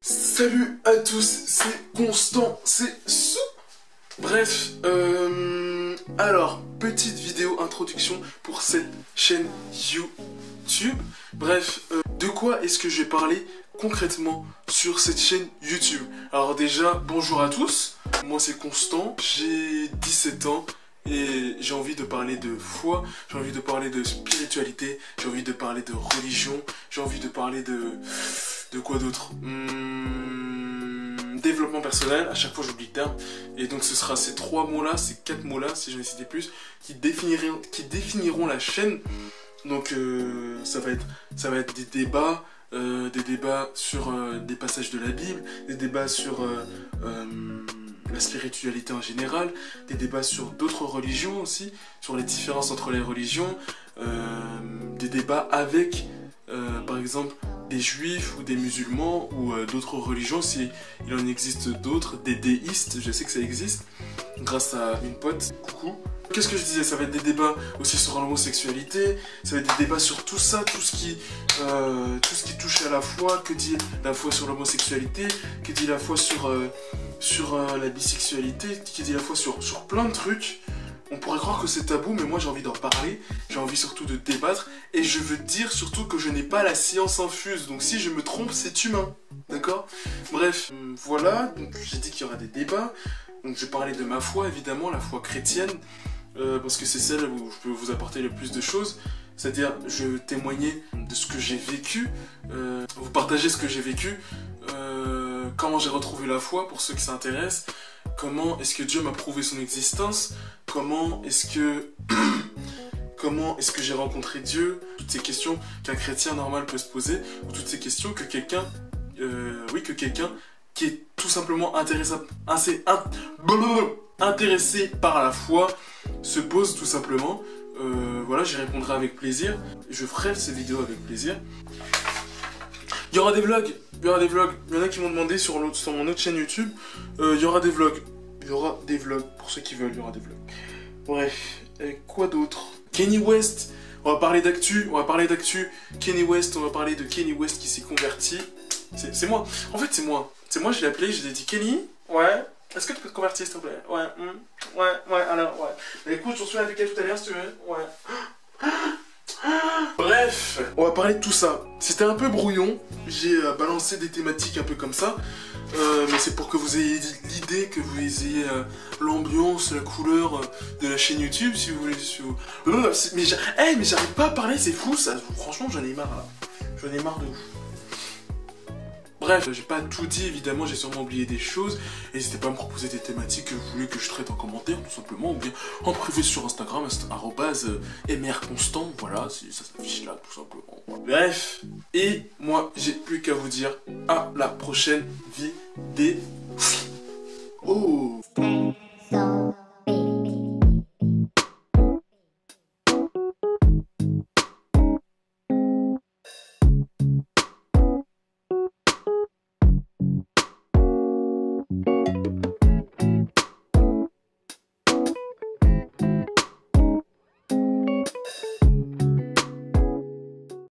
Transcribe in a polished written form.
Salut à tous, c'est Constant, c'est Sou. Bref, alors, petite vidéo introduction pour cette chaîne YouTube. Bref, de quoi est-ce que je vais parler concrètement sur cette chaîne YouTube? Alors déjà, bonjour à tous, moi c'est Constant, j'ai 17 ans. Et j'ai envie de parler de foi, j'ai envie de parler de spiritualité, j'ai envie de parler de religion, j'ai envie de parler de quoi d'autre, développement personnel, à chaque fois j'oublie le terme. Et donc ce sera ces trois mots-là, ces quatre mots-là, si j'en ai cité plus, qui définiront la chaîne. Donc ça va être des débats sur des passages de la Bible, des débats sur la spiritualité en général, des débats sur d'autres religions aussi, sur les différences entre les religions, des débats avec, par exemple, des juifs ou des musulmans ou d'autres religions, si il en existe d'autres, des déistes, je sais que ça existe, grâce à une pote, coucou. Qu'est-ce que je disais? Ça va être des débats aussi sur l'homosexualité, ça va être des débats sur tout ça, tout ce qui touche à la foi, que dit la foi sur l'homosexualité, que dit la foi sur la bisexualité, qui dit la foi sur plein de trucs. On pourrait croire que c'est tabou, mais moi j'ai envie d'en parler, j'ai envie surtout de débattre, et je veux dire surtout que je n'ai pas la science infuse, donc si je me trompe, c'est humain, d'accord? Bref, voilà, donc j'ai dit qu'il y aura des débats, donc je vais parler de ma foi, évidemment, la foi chrétienne, parce que c'est celle où je peux vous apporter le plus de choses, c'est-à-dire je vais témoigner de ce que j'ai vécu, vous partager ce que j'ai vécu, comment j'ai retrouvé la foi pour ceux qui s'intéressent, comment est-ce que Dieu m'a prouvé son existence, comment est-ce que j'ai rencontré Dieu, toutes ces questions qu'un chrétien normal peut se poser, ou toutes ces questions que quelqu'un qui est tout simplement intéressé par la foi se pose tout simplement. Voilà, j'y répondrai avec plaisir, je ferai ces vidéos avec plaisir. Il y aura des vlogs, il y en a qui m'ont demandé sur mon autre chaîne YouTube, il y aura des vlogs, pour ceux qui veulent, il y aura des vlogs. Bref, quoi d'autre? Kanye West, on va parler d'actu, Kanye West, on va parler de Kanye West qui s'est converti. C'est moi, en fait c'est moi, je l'ai appelé, je lui ai dit Kenny, ouais, est-ce que tu peux te convertir s'il te plaît? Ouais, alors, ouais. Mais écoute, j'en suis avec elle tout à l'heure si tu veux, ouais. Bref, on va parler de tout ça. C'était un peu brouillon, j'ai balancé des thématiques un peu comme ça, mais c'est pour que vous ayez l'idée, que vous ayez l'ambiance, la couleur de la chaîne YouTube, si vous voulez. Mais j'arrive pas à parler, c'est fou ça, franchement j'en ai marre là. J'en ai marre de ouf. Bref, j'ai pas tout dit, évidemment, j'ai sûrement oublié des choses. N'hésitez pas à me proposer des thématiques que vous voulez que je traite en commentaire, tout simplement, ou bien en privé sur Instagram, @mrconstant, voilà, ça s'affiche là, tout simplement. Bref, et moi, j'ai plus qu'à vous dire à la prochaine vidéo. Oh.